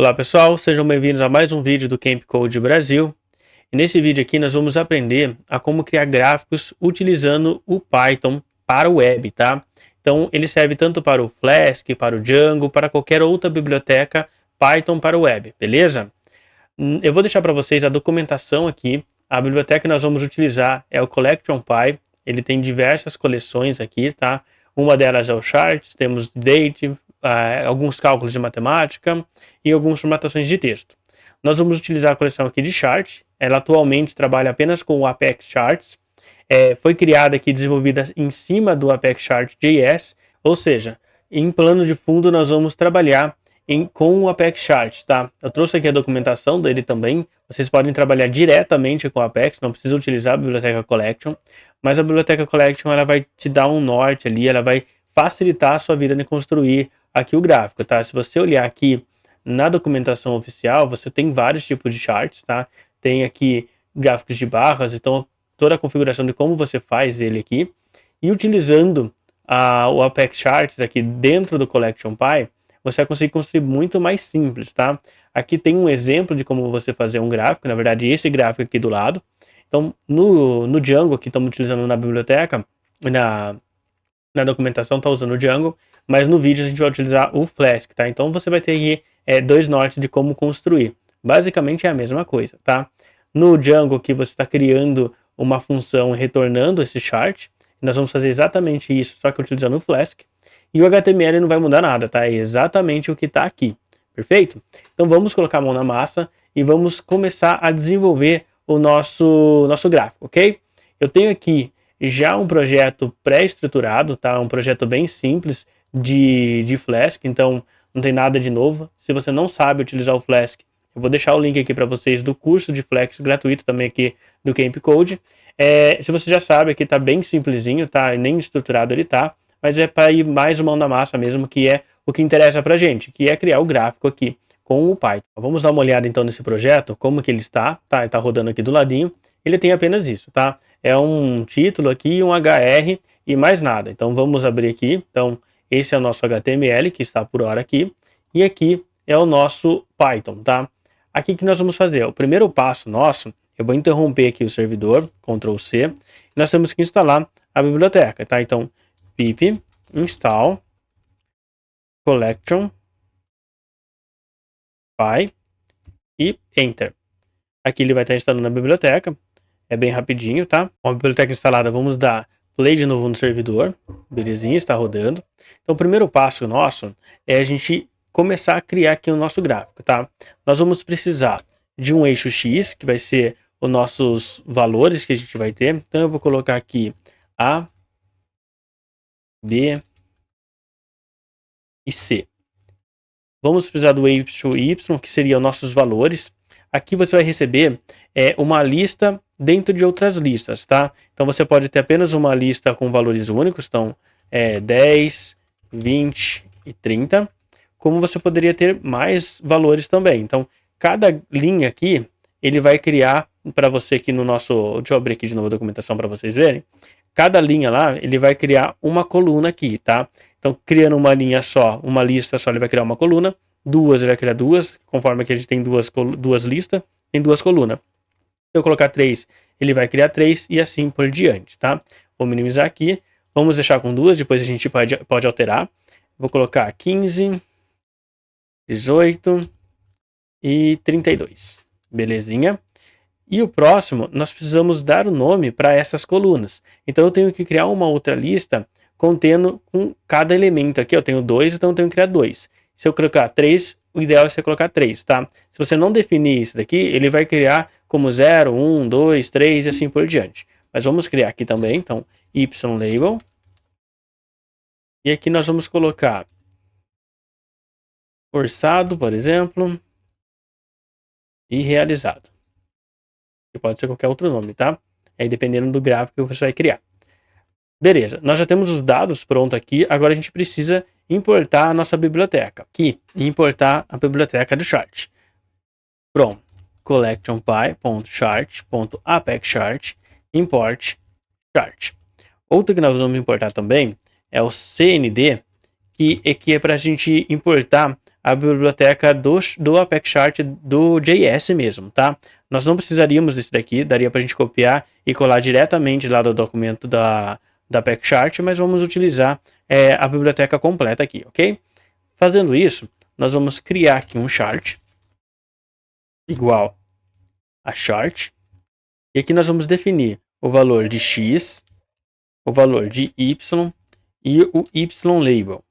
Olá pessoal, sejam bem-vindos a mais um vídeo do Camp Code Brasil. E nesse vídeo aqui nós vamos aprender a como criar gráficos utilizando o Python para o web, tá? Então ele serve tanto para o Flask, para o Django, para qualquer outra biblioteca Python para o web, beleza? Eu vou deixar para vocês a documentação aqui. A biblioteca que nós vamos utilizar é o CollectionPy. Ele tem diversas coleções aqui, tá? Uma delas é o Charts, temos Date, alguns cálculos de matemática e algumas formatações de texto. Nós vamos utilizar a coleção aqui de Chart. Ela atualmente trabalha apenas com o Apex Charts. Foi criada aqui, desenvolvida em cima do Apex Chart.js, ou seja, em plano de fundo nós vamos trabalhar com o Apex Chart, tá? Eu trouxe aqui a documentação dele também. Vocês podem trabalhar diretamente com o Apex, não precisa utilizar a biblioteca Collection, mas a biblioteca Collection ela vai te dar um norte ali, ela vai facilitar a sua vida em construir aqui o gráfico, tá? Se você olhar aqui na documentação oficial, você tem vários tipos de charts, tá? Tem aqui gráficos de barras, então toda a configuração de como você faz ele aqui. E utilizando o Apex Charts aqui dentro do CollectionPy, você vai conseguir construir muito mais simples, tá? Aqui tem um exemplo de como você fazer um gráfico, na verdade esse gráfico aqui do lado. Então no Django, que estamos utilizando na biblioteca, na documentação está usando o Django, mas no vídeo a gente vai utilizar o Flask, tá? Então você vai ter aqui dois nortes de como construir. Basicamente é a mesma coisa, tá? No Django aqui você está criando uma função retornando esse chart. Nós vamos fazer exatamente isso, só que utilizando o Flask. E o HTML não vai mudar nada, tá? É exatamente o que está aqui. Perfeito? Então vamos colocar a mão na massa e vamos começar a desenvolver o nosso gráfico, ok? Eu tenho aqui já um projeto pré-estruturado, tá? Um projeto bem simples de Flask, então não tem nada de novo. Se você não sabe utilizar o Flask, eu vou deixar o link aqui para vocês do curso de Flask gratuito também aqui do Camp Code. Se você já sabe, aqui tá bem simplesinho, tá? Nem estruturado ele tá, mas é para ir mais mão na massa mesmo, que é o que interessa pra gente, que é criar o gráfico aqui com o Python. Vamos dar uma olhada então nesse projeto, como que ele está, tá? Ele está rodando aqui do ladinho. Ele tem apenas isso, tá? É um título aqui, um HR e mais nada. Então vamos abrir aqui. Então esse é o nosso HTML que está por hora aqui. E aqui é o nosso Python, tá? Aqui que nós vamos fazer, o primeiro passo nosso, eu vou interromper aqui o servidor, Ctrl C. E nós temos que instalar a biblioteca, tá? Então pip install collection py e enter. Aqui ele vai estar instalando a biblioteca. É bem rapidinho, tá? Com a biblioteca instalada, vamos dar play de novo no servidor. Belezinha, está rodando. Então o primeiro passo nosso é a gente começar a criar aqui o nosso gráfico, tá? Nós vamos precisar de um eixo X, que vai ser os nossos valores que a gente vai ter. Então eu vou colocar aqui A, B e C. Vamos precisar do eixo Y, que seriam nossos valores. Aqui você vai receber uma lista dentro de outras listas, tá? Então você pode ter apenas uma lista com valores únicos, então 10, 20 e 30, como você poderia ter mais valores também. Então cada linha aqui, ele vai criar para você aqui no nosso, deixa eu abrir aqui de novo a documentação para vocês verem. Cada linha lá, ele vai criar uma coluna aqui, tá? Então, criando uma linha só, uma lista só, ele vai criar uma coluna. Duas, ele vai criar duas. Conforme aqui a gente tem duas listas, tem duas colunas. Se eu colocar 3, ele vai criar 3 e assim por diante, tá? Vou minimizar aqui. Vamos deixar com duas, depois a gente pode alterar. Vou colocar 15, 18 e 32. Belezinha? E o próximo, nós precisamos dar o nome para essas colunas. Então eu tenho que criar uma outra lista contendo com cada elemento aqui. Eu tenho 2, então eu tenho que criar 2. Se eu colocar 3, o ideal é você colocar 3, tá? Se você não definir isso daqui, ele vai criar como 0, 1, 2, 3 e assim por diante. Mas vamos criar aqui também, então, ylabel. E aqui nós vamos colocar orçado, por exemplo, e realizado. Que pode ser qualquer outro nome, tá? Aí dependendo do gráfico que você vai criar. Beleza, nós já temos os dados prontos aqui, agora a gente precisa importar a nossa biblioteca. Aqui, importar a biblioteca do chart. From collectionpy.chart.apexchart import chart. Outro que nós vamos importar também é o CND, que é para a gente importar a biblioteca do Apex Chart do JS mesmo, tá? Nós não precisaríamos desse daqui, daria para a gente copiar e colar diretamente lá do documento da Apex Chart, mas vamos utilizar a biblioteca completa aqui, ok? Fazendo isso, nós vamos criar aqui um chart igual a chart, e aqui nós vamos definir o valor de x, o valor de y e o y-label.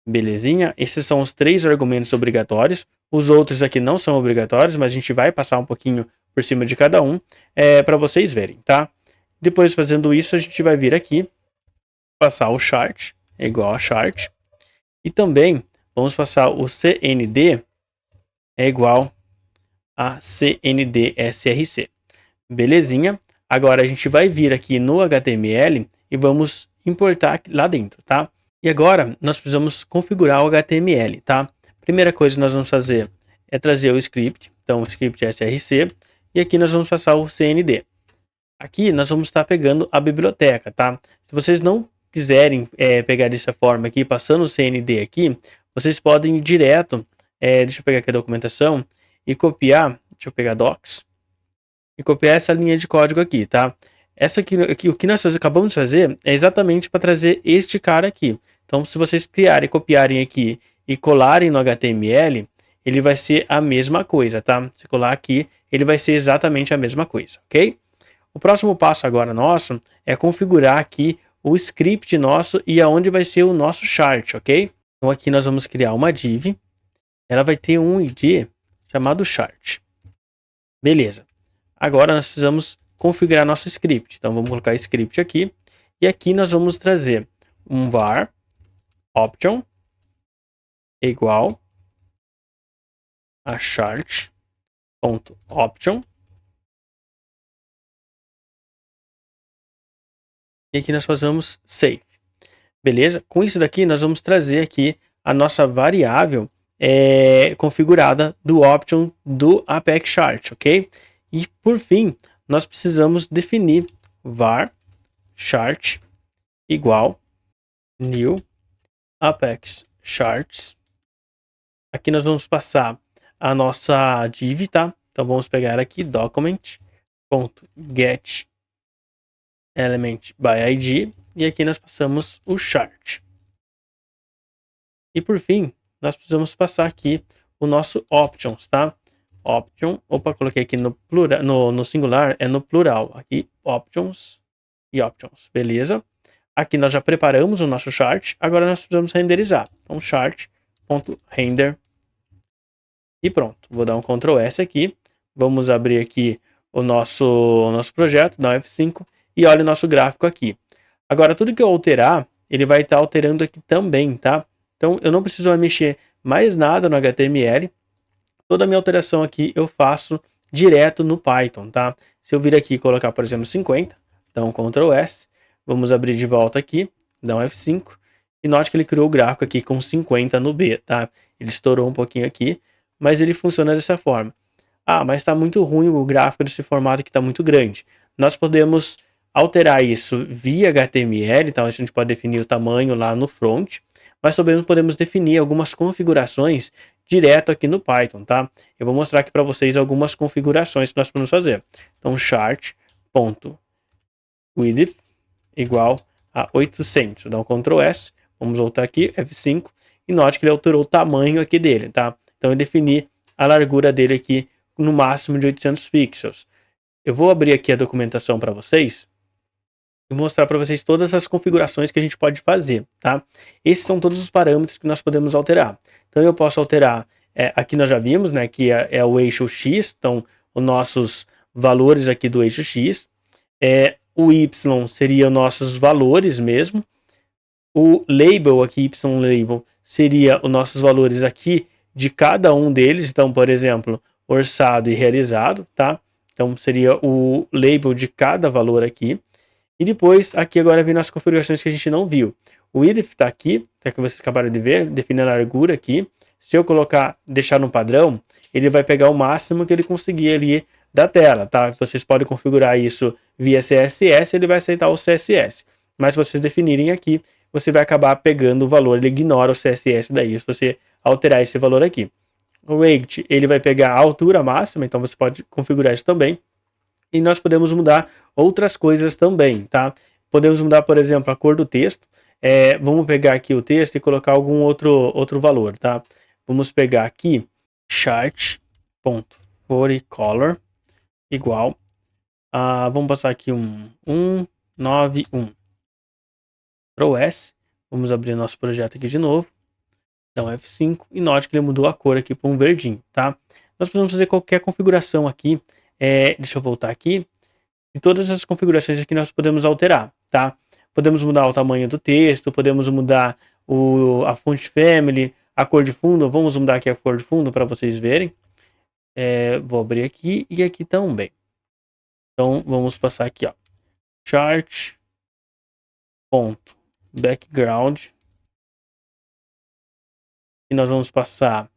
Belezinha? Esses são os 3 argumentos obrigatórios. Os outros aqui não são obrigatórios, mas a gente vai passar um pouquinho por cima de cada um para vocês verem, tá? Depois, fazendo isso, a gente vai vir aqui, passar o chart, igual a chart. E também vamos passar o CND é igual a CND-SRC. Belezinha? Agora a gente vai vir aqui no HTML e vamos importar lá dentro, tá? E agora nós precisamos configurar o HTML, tá? Primeira coisa que nós vamos fazer é trazer o script, então o script SRC, e aqui nós vamos passar o CND. Aqui nós vamos estar pegando a biblioteca, tá? Se vocês não quiserem pegar dessa forma aqui, passando o CND aqui, vocês podem ir direto, deixa eu pegar aqui a documentação, e copiar, deixa eu pegar docs, e copiar essa linha de código aqui, tá? Essa aqui o que nós acabamos de fazer é exatamente para trazer este cara aqui. Então, se vocês criarem, copiarem aqui e colarem no HTML, ele vai ser a mesma coisa, tá? Se colar aqui, ele vai ser exatamente a mesma coisa, ok? O próximo passo agora nosso é configurar aqui o script nosso e aonde vai ser o nosso chart, ok? Então aqui nós vamos criar uma div, ela vai ter um ID chamado chart. Beleza. Agora nós precisamos configurar nosso script. Então vamos colocar script aqui e aqui nós vamos trazer um var option igual a chart.option. E aqui nós fazemos save. Beleza? Com isso daqui nós vamos trazer aqui a nossa variável configurada do option do Apex Chart, ok? E por fim, nós precisamos definir var chart igual new Apex Charts. Aqui nós vamos passar a nossa div, tá? Então vamos pegar aqui document.get element by id e aqui nós passamos o chart. E por fim, nós precisamos passar aqui o nosso options, tá? Option, opa, coloquei aqui no plural, no singular, é no plural. Aqui, options e options, beleza? Aqui nós já preparamos o nosso chart, agora nós precisamos renderizar. Então, chart.render. E pronto, vou dar um Ctrl S aqui. Vamos abrir aqui o nosso projeto, dar um F5 e olha o nosso gráfico aqui. Agora, tudo que eu alterar, ele vai estar alterando aqui também, tá? Então, eu não preciso mexer mais nada no HTML. Toda a minha alteração aqui eu faço direto no Python, tá? Se eu vir aqui e colocar, por exemplo, 50, dá um Ctrl S, vamos abrir de volta aqui, dá um F5, e note que ele criou o gráfico aqui com 50 no B, tá? Ele estourou um pouquinho aqui, mas ele funciona dessa forma. Ah, mas está muito ruim o gráfico desse formato que está muito grande. Nós podemos alterar isso via HTML, então a gente pode definir o tamanho lá no front, mas também podemos definir algumas configurações direto aqui no Python, tá? Eu vou mostrar aqui para vocês algumas configurações que nós podemos fazer. Então, chart.width igual a 800. Dá um Ctrl S, vamos voltar aqui, F5, e note que ele alterou o tamanho aqui dele, tá? Então, eu defini a largura dele aqui no máximo de 800 pixels. Eu vou abrir aqui a documentação para vocês e mostrar para vocês todas as configurações que a gente pode fazer, tá? Esses são todos os parâmetros que nós podemos alterar. Então eu posso alterar, aqui nós já vimos, né, que é o eixo X, então os nossos valores aqui do eixo X, o Y seria os nossos valores mesmo, o label aqui, Y-label, seria os nossos valores aqui de cada um deles, então, por exemplo, orçado e realizado, tá? Então seria o label de cada valor aqui. E depois, aqui agora vem as configurações que a gente não viu. O width está aqui, que vocês acabaram de ver, define a largura aqui. Se eu deixar no padrão, ele vai pegar o máximo que ele conseguir ali da tela, tá? Vocês podem configurar isso via CSS, ele vai aceitar o CSS. Mas se vocês definirem aqui, você vai acabar pegando o valor, ele ignora o CSS daí, se você alterar esse valor aqui. O Rect, ele vai pegar a altura máxima, então você pode configurar isso também. E nós podemos mudar outras coisas também, tá? Podemos mudar, por exemplo, a cor do texto. Vamos pegar aqui o texto e colocar algum outro valor, tá? Vamos pegar aqui chart.bodycolor igual a, vamos passar aqui um 191. Ctrl S, vamos abrir nosso projeto aqui de novo. Então F5 e note que ele mudou a cor aqui para um verdinho, tá? Nós podemos fazer qualquer configuração aqui. Deixa eu voltar aqui. E todas as configurações aqui nós podemos alterar, tá? Podemos mudar o tamanho do texto, podemos mudar a font family, a cor de fundo. Vamos mudar aqui a cor de fundo para vocês verem. Vou abrir aqui e aqui também. Então vamos passar aqui, ó. Chart.background. E nós vamos passar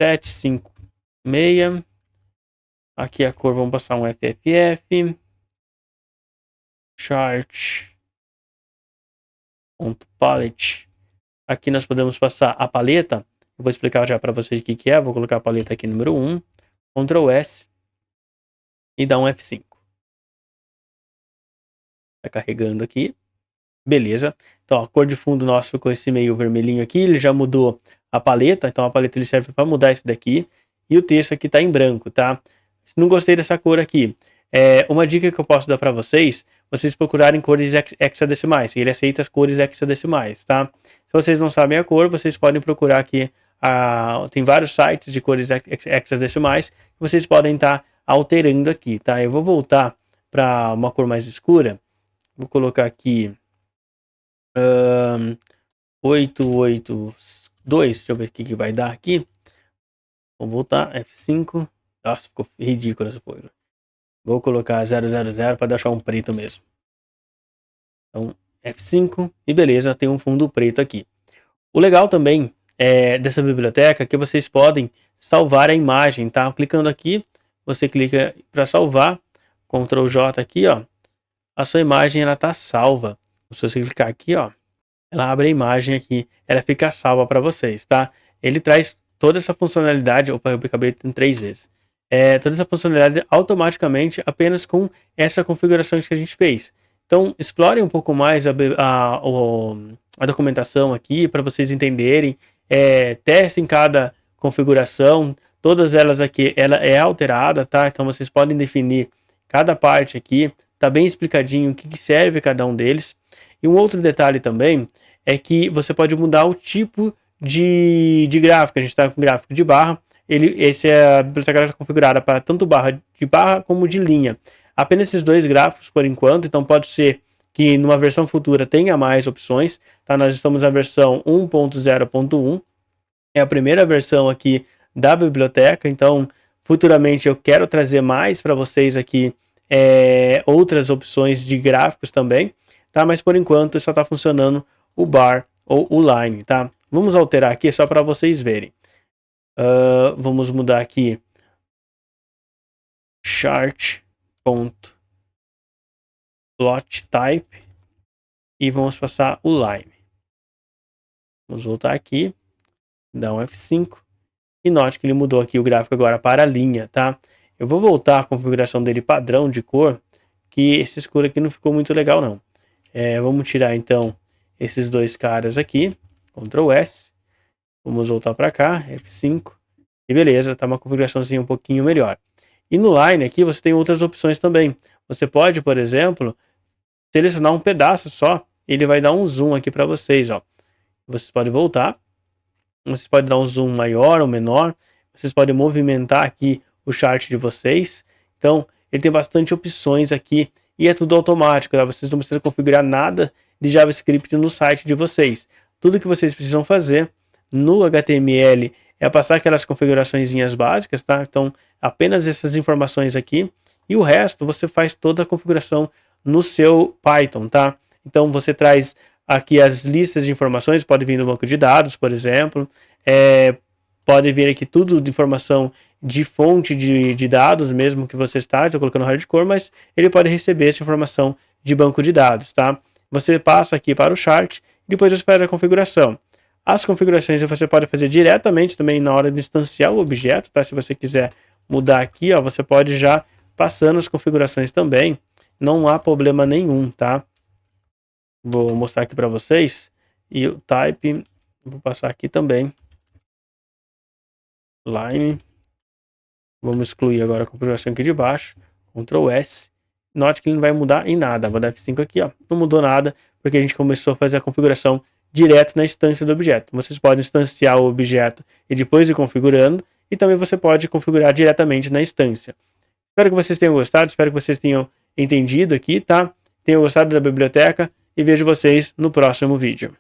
756. Aqui a cor, vamos passar um FFF. Chart.palette. Aqui nós podemos passar a paleta. Eu vou explicar já para vocês o que é. Vou colocar a paleta aqui número 1. Ctrl S. E dar um F5. Tá carregando aqui. Beleza. Então, a cor de fundo nosso ficou esse meio vermelhinho aqui. Ele já mudou a paleta. Então, a paleta ele serve para mudar esse daqui. E o texto aqui está em branco, tá? Não gostei dessa cor aqui. Uma dica que eu posso dar para vocês procurarem cores hexadecimais. Ele aceita as cores hexadecimais, tá? Se vocês não sabem a cor, vocês podem procurar aqui. Tem vários sites de cores hexadecimais que vocês podem estar alterando aqui, tá? Eu vou voltar para uma cor mais escura. Vou colocar aqui 882. Deixa eu ver o que vai dar aqui. Vamos voltar. F5. Nossa, ficou ridículo essa cor. Vou colocar 000 para deixar um preto mesmo. Então, F5 e beleza, tem um fundo preto aqui. O legal também dessa biblioteca é que vocês podem salvar a imagem, tá? Clicando aqui, você clica para salvar, Ctrl J aqui, ó. A sua imagem ela tá salva. Se você clicar aqui, ó, ela abre a imagem aqui, ela fica salva para vocês, tá? Ele traz toda essa funcionalidade, opa, eu acabei em 3 vezes. Toda essa funcionalidade automaticamente apenas com essa configuração que a gente fez. Então, explorem um pouco mais a documentação aqui para vocês entenderem. Testem cada configuração. Todas elas aqui, ela é alterada, tá? Então, vocês podem definir cada parte aqui. Tá bem explicadinho o que serve cada um deles. E um outro detalhe também é que você pode mudar o tipo de gráfico. A gente está com gráfico de barra. A biblioteca está configurada para tanto barra como de linha. Apenas esses dois gráficos por enquanto, então pode ser que numa versão futura tenha mais opções. Tá? Nós estamos na versão 1.0.1. É a primeira versão aqui da biblioteca, então futuramente eu quero trazer mais para vocês aqui outras opções de gráficos também, tá? Mas por enquanto só está funcionando o bar ou o line, tá? Vamos alterar aqui só para vocês verem. Vamos mudar aqui chart.plot type e vamos passar o line. Vamos voltar aqui, dar um F5 e note que ele mudou aqui o gráfico agora para a linha, tá? Eu vou voltar a configuração dele padrão de cor, que esse escuro aqui não ficou muito legal não. Vamos tirar então esses dois caras aqui, Ctrl S, vamos voltar para cá, F5, e beleza, tá uma configuraçãozinha um pouquinho melhor. E no Line aqui você tem outras opções também. Você pode, por exemplo, selecionar um pedaço só, ele vai dar um zoom aqui para vocês, ó. Vocês podem voltar, vocês podem dar um zoom maior ou menor, vocês podem movimentar aqui o chart de vocês. Então, ele tem bastante opções aqui e é tudo automático, tá? Vocês não precisam configurar nada de JavaScript no site de vocês. Tudo que vocês precisam fazer no HTML é passar aquelas configuraçõezinhas básicas, tá? Então, apenas essas informações aqui e o resto você faz toda a configuração no seu Python, tá? Então, você traz aqui as listas de informações, pode vir no banco de dados, por exemplo, pode vir aqui tudo de informação de fonte de dados mesmo que você está colocando hardcore, mas ele pode receber essa informação de banco de dados, tá? Você passa aqui para o chart e depois você faz a configuração. As configurações você pode fazer diretamente também na hora de instanciar o objeto, tá? Se você quiser mudar aqui, ó, você pode já passando as configurações também, não há problema nenhum, tá? Vou mostrar aqui para vocês. E o type, vou passar aqui também. Line. Vamos excluir agora a configuração aqui de baixo. Ctrl S. Note que ele não vai mudar em nada. Vou dar F5 aqui, ó. Não mudou nada, porque a gente começou a fazer a configuração direto na instância do objeto. Vocês podem instanciar o objeto e depois ir configurando. E também você pode configurar diretamente na instância. Espero que vocês tenham gostado. Espero que vocês tenham entendido aqui, tá? Tenham gostado da biblioteca. E vejo vocês no próximo vídeo.